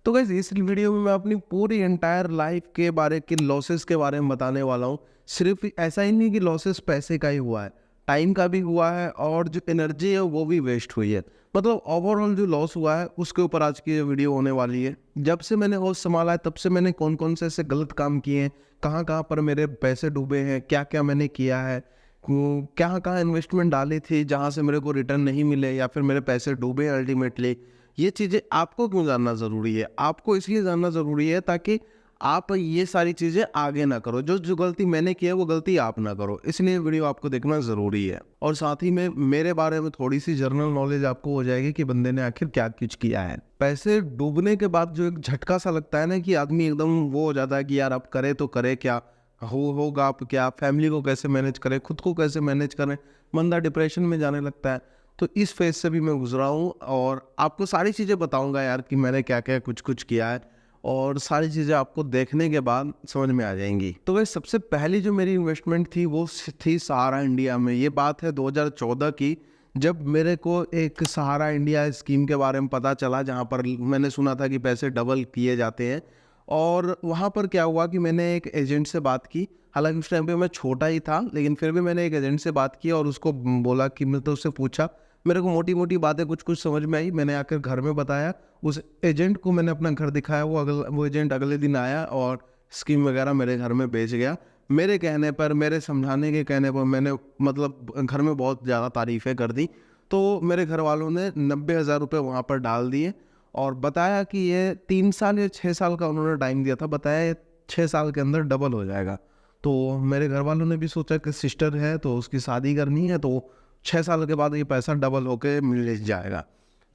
तो गाइस इस वीडियो में मैं अपनी पूरी एंटायर लाइफ के बारे के लॉसेस के बारे में बताने वाला हूँ। सिर्फ ऐसा ही नहीं कि लॉसेस पैसे का ही हुआ है, टाइम का भी हुआ है और जो एनर्जी है वो भी वेस्ट हुई है। मतलब ओवरऑल जो लॉस हुआ है उसके ऊपर आज की ये वीडियो होने वाली है। जब से मैंने होश संभाला है तब से मैंने कौन कौन से ऐसे गलत काम किए हैं, कहाँ कहाँ पर मेरे पैसे डूबे हैं, क्या क्या मैंने किया है, कहाँ कहाँ इन्वेस्टमेंट डाली थी जहाँ से मेरे को रिटर्न नहीं मिले या फिर मेरे पैसे डूबे अल्टीमेटली। ये चीज़ें आपको क्यों जानना ज़रूरी है? आपको इसलिए जानना ज़रूरी है ताकि आप ये सारी चीज़ें आगे ना करो। जो जो गलती मैंने की है वो गलती आप ना करो, इसलिए वीडियो आपको देखना ज़रूरी है। और साथ ही में मेरे बारे में थोड़ी सी जनरल नॉलेज आपको हो जाएगी कि बंदे ने आखिर क्या कुछ किया है। पैसे डूबने के बाद जो एक झटका सा लगता है ना कि आदमी एकदम वो हो जाता है कि यार अब करे तो करे क्या, होगा अब क्या, फैमिली को कैसे मैनेज करें, खुद को कैसे मैनेज करें, बंदा डिप्रेशन में जाने लगता है। तो इस फेज से भी मैं गुजरा हूँ और आपको सारी चीज़ें बताऊंगा यार कि मैंने क्या क्या कुछ कुछ किया है, और सारी चीज़ें आपको देखने के बाद समझ में आ जाएंगी। तो वह सबसे पहली जो मेरी इन्वेस्टमेंट थी वो थी सहारा इंडिया में। ये बात है 2014 की, जब मेरे को एक सहारा इंडिया स्कीम के बारे में पता चला जहाँ पर मैंने सुना था कि पैसे डबल किए जाते हैं। और वहाँ पर क्या हुआ कि मैंने एक एजेंट से बात की। हालांकि उस टाइम पे मैं छोटा ही था, लेकिन फिर भी मैंने एक एजेंट से बात की और उसको बोला कि मैं तो उससे पूछा, मेरे को मोटी मोटी बातें कुछ कुछ समझ में आई। मैंने आकर घर में बताया, उस एजेंट को मैंने अपना घर दिखाया। वो एजेंट अगले दिन आया और स्कीम वगैरह मेरे घर में बेच गया। मेरे कहने पर, मेरे समझाने के कहने पर मैंने मतलब घर में बहुत ज़्यादा तारीफ़ें कर दी। तो मेरे घर वालों ने 90,000 रुपये वहाँ पर डाल दिए और बताया कि ये 3 साल या 6 साल का उन्होंने टाइम दिया था। बताया ये 6 साल के अंदर डबल हो जाएगा। तो मेरे घर वालों ने भी सोचा कि सिस्टर है तो उसकी शादी करनी है, तो 6 साल के बाद ये पैसा डबल होके मिल जाएगा।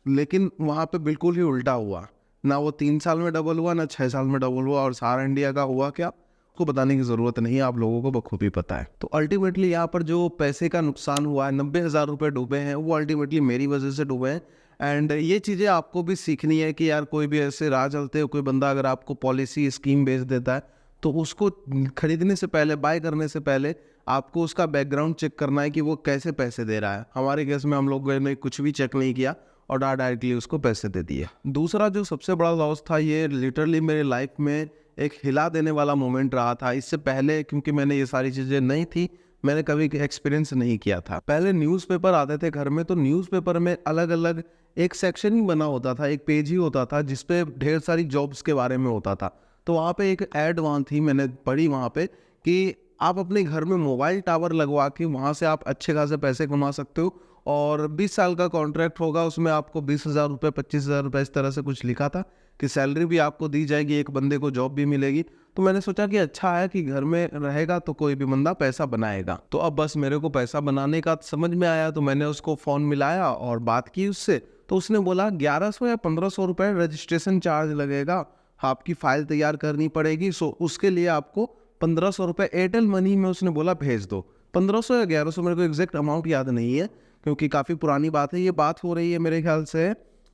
लेकिन वहाँ पे बिल्कुल ही उल्टा हुआ। ना वो 3 साल में डबल हुआ, ना 6 साल में डबल हुआ। और सारा इंडिया का हुआ क्या, को बताने की ज़रूरत नहीं है, आप लोगों को बखूबी पता है। तो अल्टीमेटली यहाँ पर जो पैसे का नुकसान हुआ है, 90,000 रुपये डूबे हैं, वो अल्टीमेटली मेरी वजह से डूबे हैं। एंड ये चीज़ें आपको भी सीखनी है कि यार कोई भी ऐसे राह चलते हो, कोई बंदा अगर आपको पॉलिसी स्कीम बेच देता है तो उसको खरीदने से पहले, बाय करने से पहले आपको उसका बैकग्राउंड चेक करना है कि वो कैसे पैसे दे रहा है। हमारे केस में हम लोगों ने कुछ भी चेक नहीं किया और डायरेक्टली उसको पैसे दे दिए। दूसरा जो सबसे बड़ा लॉस था, ये लिटरली मेरे लाइफ में एक हिला देने वाला मोमेंट रहा था। इससे पहले क्योंकि मैंने ये सारी चीज़ें नहीं थी, मैंने कभी एक्सपीरियंस नहीं किया था। पहले न्यूज़पेपर आते थे घर में, तो न्यूज़पेपर में अलग अलग एक सेक्शन ही बना होता था, एक पेज ही होता था जिसपे ढेर सारी जॉब्स के बारे में होता था। तो वहाँ पे एक ऐड वहाँ थी, मैंने पढ़ी वहाँ पे कि आप अपने घर में मोबाइल टावर लगवा के वहाँ से आप अच्छे खासे पैसे कमा सकते हो। और 20 साल का कॉन्ट्रैक्ट होगा, उसमें आपको 20,000 रुपये, 25,000 रुपये इस तरह से कुछ लिखा था कि सैलरी भी आपको दी जाएगी, एक बंदे को जॉब भी मिलेगी। तो मैंने सोचा कि अच्छा है कि घर में रहेगा तो कोई भी बंदा पैसा बनाएगा। तो अब बस मेरे को पैसा बनाने का समझ में आया, तो मैंने उसको फ़ोन मिलाया और बात की उससे। तो उसने बोला 1100 या 1500 रुपये रजिस्ट्रेशन चार्ज लगेगा, आपकी फ़ाइल तैयार करनी पड़ेगी। सो उसके लिए आपको 1500 रुपये एयरटेल मनी में उसने बोला भेज दो। 1500 या 1100, मेरे को एग्जैक्ट अमाउंट याद नहीं है क्योंकि काफ़ी पुरानी बात है। ये बात हो रही है मेरे ख्याल से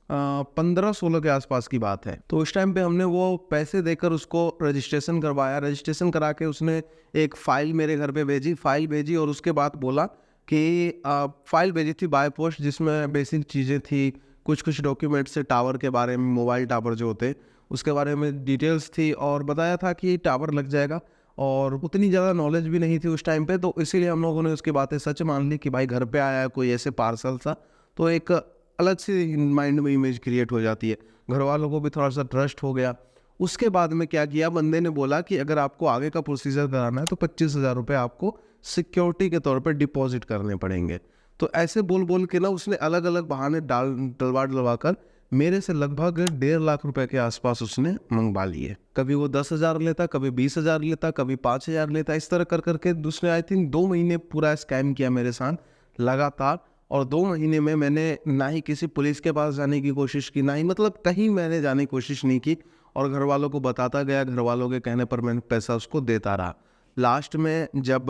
15-16 के आसपास की बात है। तो उस टाइम पे हमने वो पैसे देकर उसको रजिस्ट्रेशन करवाया। रजिस्ट्रेशन करा के उसने एक फ़ाइल मेरे घर पे भेजी, फ़ाइल भेजी और उसके बाद बोला कि फ़ाइल भेजी थी बाय पोस्ट, जिसमें बेसिक चीज़ें थी, कुछ कुछ डॉक्यूमेंट्स से टावर के बारे में, मोबाइल टावर जो होते उसके बारे में डिटेल्स थी, और बताया था कि टावर लग जाएगा। और उतनी ज़्यादा नॉलेज भी नहीं थी उस टाइम पे, तो इसीलिए हम लोगों ने उसकी बातें सच मान ली कि भाई घर पे आया है कोई ऐसे पार्सल सा। तो एक अलग सी माइंड में इमेज क्रिएट हो जाती है, घर वालों को भी थोड़ा सा ट्रस्ट हो गया। उसके बाद में क्या किया, बंदे ने बोला कि अगर आपको आगे का प्रोसीजर कराना है तो 25,000 रुपये आपको सिक्योरिटी के तौर पर डिपॉजिट करने पड़ेंगे। तो ऐसे बोल बोल के ना उसने अलग अलग बहाने डलवा कर मेरे से लगभग 1.5 लाख रुपए के आसपास उसने मंगवा लिए। कभी वो 10,000 लेता, कभी 20,000 लेता, कभी 5,000 लेता। इस तरह कर करके उसने आई थिंक 2 महीने पूरा स्कैम किया मेरे साथ लगातार। और 2 महीने में मैंने ना ही किसी पुलिस के पास जाने की कोशिश की, ना ही मतलब कहीं मैंने जाने की कोशिश नहीं की, और घर वालों को बताता गया। घर वालों के कहने पर मैंने पैसा उसको देता रहा। लास्ट में जब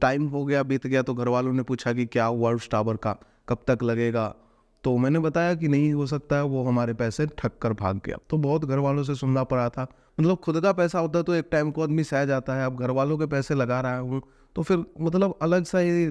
टाइम हो गया, बीत गया, तो घर वालों ने पूछा कि क्या हुआ उस टावर का, कब तक लगेगा। तो मैंने बताया कि नहीं हो सकता है, वो हमारे पैसे ठग कर भाग गया। तो बहुत घर वालों से सुनना पड़ा था। मतलब खुद का पैसा होता तो एक टाइम को आदमी सह जाता है, अब घर वालों के पैसे लगा रहा हूँ तो फिर मतलब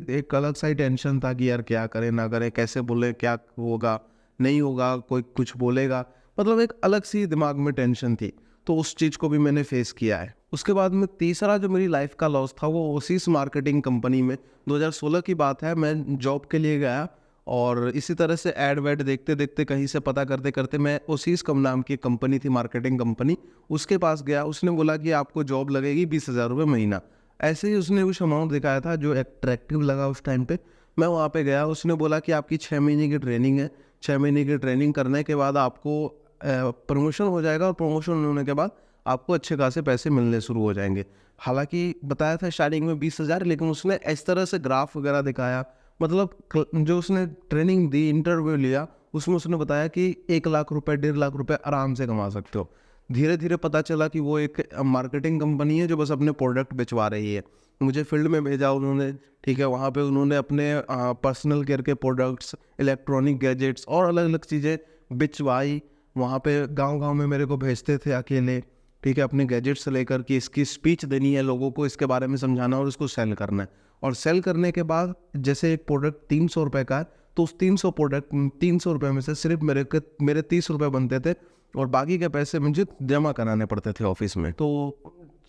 एक अलग सा ही टेंशन था कि यार क्या करें ना करें, कैसे बोले, क्या होगा नहीं होगा, कोई कुछ बोलेगा। मतलब एक अलग सी दिमाग में टेंशन थी, तो उस चीज़ को भी मैंने फेस किया है। उसके बाद में तीसरा जो मेरी लाइफ का लॉस था वो ओसिस मार्केटिंग कंपनी में 2016 की बात है, मैं जॉब के लिए गया और इसी तरह से ऐड वैड देखते देखते कहीं से पता करते करते मैं ओसिस कम नाम की कंपनी थी, मार्केटिंग कंपनी, उसके पास गया। उसने बोला कि आपको जॉब लगेगी 20,000 रुपये महीना। ऐसे ही उसने कुछ अमाउंट दिखाया था जो अट्रैक्टिव लगा उस टाइम पे। मैं वहाँ पे गया, उसने बोला कि आपकी 6 महीने की ट्रेनिंग है, 6 महीने की ट्रेनिंग करने के बाद आपको प्रमोशन हो जाएगा और प्रमोशन होने के बाद आपको अच्छे खासे पैसे मिलने शुरू हो जाएंगे। हालांकि बताया था स्टार्टिंग में 20,000, लेकिन उसने इस तरह से ग्राफ वगैरह दिखाया, मतलब जो उसने ट्रेनिंग दी, इंटरव्यू लिया, उसमें उसने बताया कि 1 लाख रुपए 1.5 लाख रुपए आराम से कमा सकते हो। धीरे धीरे पता चला कि वो एक मार्केटिंग कंपनी है जो बस अपने प्रोडक्ट बेचवा रही है। मुझे फील्ड में भेजा उन्होंने, ठीक है, वहाँ पे उन्होंने अपने पर्सनल केयर के प्रोडक्ट्स, इलेक्ट्रॉनिक गैजेट्स और अलग अलग चीज़ें बिचवाई। वहाँ पे गांव-गांव में मेरे को भेजते थे अकेले, ठीक है, अपने गैजेट्स लेकर कि इसकी स्पीच देनी है, लोगों को इसके बारे में समझाना और उसको सेल करना है। और सेल करने के बाद जैसे एक प्रोडक्ट 300 रुपये का है, तो उस 300 रुपये में से सिर्फ मेरे 30 रुपये बनते थे और बाकी के पैसे मुझे जमा कराने पड़ते थे ऑफिस में। तो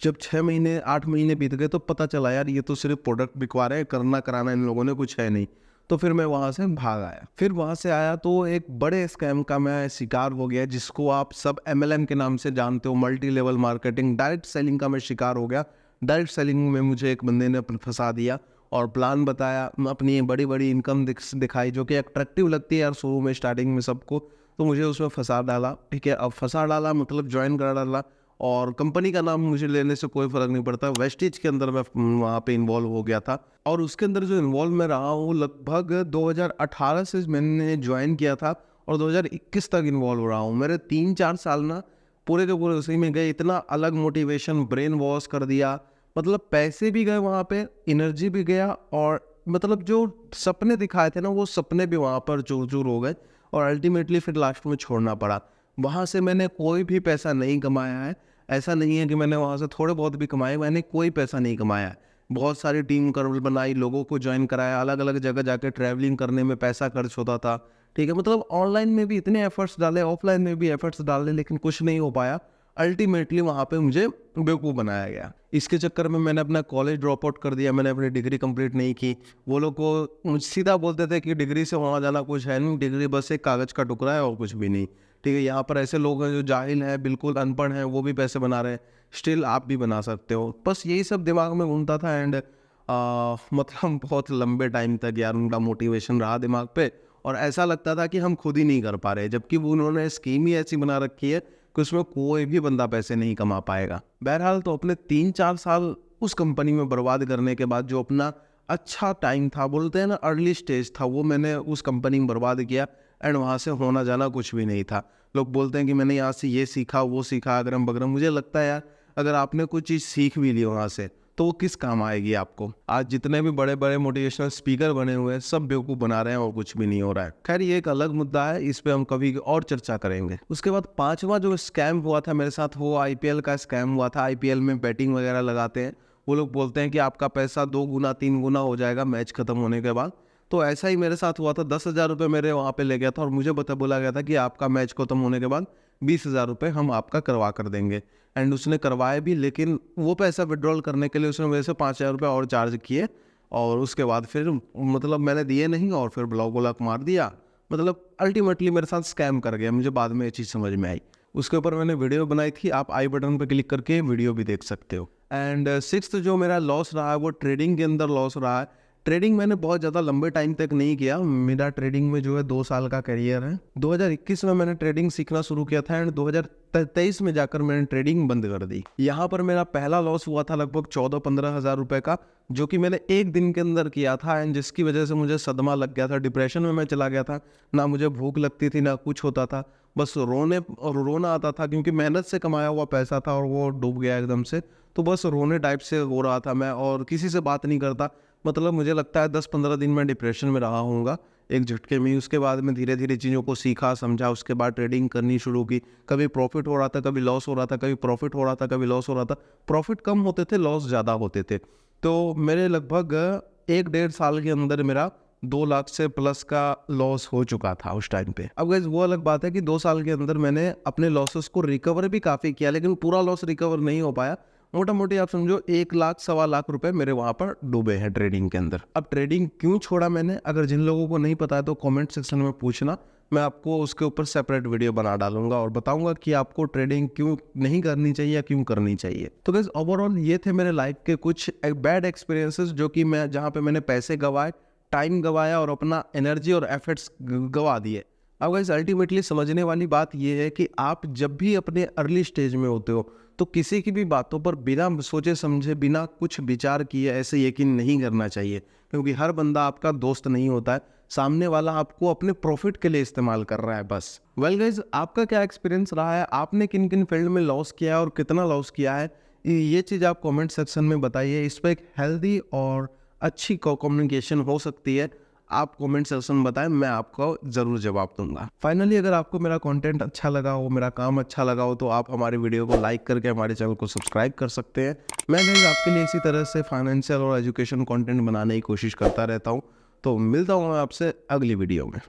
जब 6 महीने 8 महीने बीत गए तो पता चला यार ये तो सिर्फ प्रोडक्ट बिकवा रहे हैं, करना कराना इन लोगों ने कुछ है नहीं। तो फिर मैं वहाँ से भाग आया। फिर वहाँ से आया तो एक बड़े स्कैम का मैं शिकार हो गया, जिसको आप सब MLM के नाम से जानते हो, multi level marketing, direct selling का मैं शिकार हो गया। डायरेक्ट सेलिंग में मुझे एक बंदे ने फंसा दिया और प्लान बताया, अपनी बड़ी बड़ी इनकम दिखाई जो कि अट्रैक्टिव लगती है यार शुरू में स्टार्टिंग में सबको, तो मुझे उसमें फंसा डाला। ठीक है, अब फंसा डाला मतलब ज्वाइन करा डाला, और कंपनी का नाम मुझे लेने से कोई फ़र्क नहीं पड़ता। वेस्टिज के अंदर मैं वहाँ पे इन्वॉल्व हो गया था और उसके अंदर जो इन्वॉल्व मैं रहा हूँ लगभग 2018 से मैंने ज्वाइन किया था और 2021 तक इन्वॉल्व रहा हूँ। मेरे 3-4 साल ना पूरे के पूरे उसी में गए। इतना अलग मोटिवेशन, ब्रेन वॉश कर दिया, मतलब पैसे भी गए वहाँ पे, एनर्जी भी गया, और मतलब जो सपने दिखाए थे ना वो सपने भी वहाँ पर चूर चूर हो गए और अल्टीमेटली फिर लास्ट में छोड़ना पड़ा। वहाँ से मैंने कोई भी पैसा नहीं कमाया है। ऐसा नहीं है कि मैंने वहाँ से थोड़े बहुत भी कमाए, मैंने कोई पैसा नहीं कमाया है। बहुत सारी टीम कर बनाई, लोगों को ज्वाइन कराया, अलग अलग जगह जाके ट्रैवलिंग करने में पैसा खर्च होता था। ठीक है, मतलब ऑनलाइन में भी इतने एफर्ट्स डाले, ऑफलाइन में भी एफर्ट्स डाले, लेकिन कुछ नहीं हो पाया। अल्टीमेटली वहाँ पे मुझे बेवकूफ़ बनाया गया। इसके चक्कर में मैंने अपना कॉलेज ड्रॉप आउट कर दिया, मैंने अपनी डिग्री कंप्लीट नहीं की। वो लोग को सीधा बोलते थे कि डिग्री से वहाँ जाना कुछ है नहीं, डिग्री बस एक कागज़ का टुकड़ा है और कुछ भी नहीं। ठीक है, यहाँ पर ऐसे लोग हैं जो जाहिल हैं, बिल्कुल अनपढ़ हैं, वो भी पैसे बना रहे हैं, स्टिल आप भी बना सकते हो। बस यही सब दिमाग में घूमता था एंड मतलब बहुत लंबे टाइम तक यार उनका मोटिवेशन रहा दिमाग पे, और ऐसा लगता था कि हम खुद ही नहीं कर पा रहे, जबकि वो उन्होंने स्कीम ही ऐसी बना रखी है कि उसमें कोई भी बंदा पैसे नहीं कमा पाएगा। बहरहाल तो अपने 3-4 साल उस कंपनी में बर्बाद करने के बाद जो अपना अच्छा टाइम था, बोलते हैं ना अर्ली स्टेज था, वो मैंने उस कंपनी में बर्बाद किया एंड वहाँ से होना जाना कुछ भी नहीं था। लोग बोलते हैं कि मैंने यहाँ से ये सीखा वो सीखा अगरम बगरम, मुझे लगता है यार अगर आपने कुछ चीज़ सीख भी ली वहाँ से तो वो किस काम आएगी आपको। आज जितने भी बड़े बड़े मोटिवेशनल स्पीकर बने हुए हैं सब बेवकूफ़ बना रहे हैं और कुछ भी नहीं हो रहा है। खैर ये एक अलग मुद्दा है, इस पे हम कभी और चर्चा करेंगे। उसके बाद पांचवा जो स्कैम हुआ था मेरे साथ वो IPL का स्कैम हुआ था। IPL में बैटिंग वगैरह लगाते हैं, वो लोग बोलते हैं कि आपका पैसा 2 गुना 3 गुना हो जाएगा मैच खत्म होने के बाद। तो ऐसा ही मेरे साथ हुआ था। 10,000 रुपये मेरे वहाँ पे ले गया था और मुझे बोला गया था कि आपका मैच खत्म होने के बाद 20,000 रुपये हम आपका करवा कर देंगे। एंड उसने करवाए भी, लेकिन वो पैसा विड्रॉल करने के लिए उसने मेरे से 5,000 रुपये और चार्ज किए और उसके बाद फिर मतलब मैंने दिए नहीं और फिर ब्लॉक व्लॉक मार दिया। मतलब अल्टीमेटली मेरे साथ स्कैम कर गया। मुझे बाद में ये चीज़ समझ में आई, उसके ऊपर मैंने वीडियो बनाई थी, आप आई बटन पर क्लिक करके वीडियो भी देख सकते हो। एंड सिक्स्थ जो मेरा लॉस रहा है वो ट्रेडिंग के अंदर लॉस रहा है। ट्रेडिंग मैंने बहुत ज़्यादा लंबे टाइम तक नहीं किया, मेरा ट्रेडिंग में जो है 2 साल का करियर है। 2021 में मैंने ट्रेडिंग सीखना शुरू किया था एंड 2023 में जाकर मैंने ट्रेडिंग बंद कर दी। यहाँ पर मेरा पहला लॉस हुआ था लगभग 14-15 हज़ार रुपये का, जो कि मैंने एक दिन के अंदर किया था एंड जिसकी वजह से मुझे सदमा लग गया था, डिप्रेशन में मैं चला गया था। ना मुझे भूख लगती थी ना कुछ होता था, बस रोना आता था क्योंकि मेहनत से कमाया हुआ पैसा था और वो डूब गया एकदम से। तो बस रोने टाइप से हो रहा था मैं और किसी से बात नहीं करता। मतलब मुझे लगता है 10-15 दिन में डिप्रेशन में रहा हूँगा एक झटके में ही। उसके बाद मैं धीरे धीरे चीज़ों को सीखा समझा, उसके बाद ट्रेडिंग करनी शुरू की। कभी प्रॉफिट हो रहा था, कभी लॉस हो रहा था, कभी प्रॉफिट हो रहा था, कभी लॉस हो रहा था। प्रॉफिट कम होते थे, लॉस ज़्यादा होते थे। तो मेरे लगभग 1-1.5 साल के अंदर मेरा 2 लाख से प्लस का लॉस हो चुका था उस टाइम पे। अब गाइस वो अलग बात है कि 2 साल के अंदर मैंने अपने लॉसेस को रिकवर भी काफ़ी किया, लेकिन पूरा लॉस रिकवर नहीं हो पाया। मोटा मोटी आप समझो 1 लाख सवा लाख रुपए मेरे वहाँ पर डूबे हैं ट्रेडिंग के अंदर। अब ट्रेडिंग क्यों छोड़ा मैंने, अगर जिन लोगों को नहीं पता है तो कमेंट सेक्शन में पूछना, मैं आपको उसके ऊपर सेपरेट वीडियो बना डालूंगा और बताऊंगा कि आपको ट्रेडिंग क्यों नहीं करनी चाहिए या क्यों करनी चाहिए। तो गाइस ओवरऑल ये थे मेरे लाइफ के कुछ बैड एक्सपीरियंसेस, जो कि मैं जहाँ पे मैंने पैसे गंवाए, टाइम गंवाया और अपना एनर्जी और एफर्ट्स गंवा दिए। अब गाइस अल्टीमेटली समझने वाली बात यह है कि आप जब भी अपने अर्ली स्टेज में होते हो तो किसी की भी बातों पर बिना सोचे समझे, बिना कुछ विचार किए ऐसे यकीन नहीं करना चाहिए, क्योंकि हर बंदा आपका दोस्त नहीं होता है। सामने वाला आपको अपने प्रॉफिट के लिए इस्तेमाल कर रहा है बस। वेल गाइज, आपका क्या एक्सपीरियंस रहा है, आपने किन किन फील्ड में लॉस किया है और कितना लॉस किया है, ये चीज़ आप कमेंट सेक्शन में बताइए। इस पर एक हेल्दी और अच्छी कम्युनिकेशन हो सकती है। आप कमेंट सेक्शन में बताएं, मैं आपको ज़रूर जवाब दूंगा। फाइनली अगर आपको मेरा कंटेंट अच्छा लगा हो, मेरा काम अच्छा लगा हो, तो आप हमारे वीडियो को लाइक करके हमारे चैनल को सब्सक्राइब कर सकते हैं। मैं गाइस आपके लिए इसी तरह से फाइनेंशियल और एजुकेशन कंटेंट बनाने की कोशिश करता रहता हूँ। तो मिलता हूँ मैं आपसे अगली वीडियो में।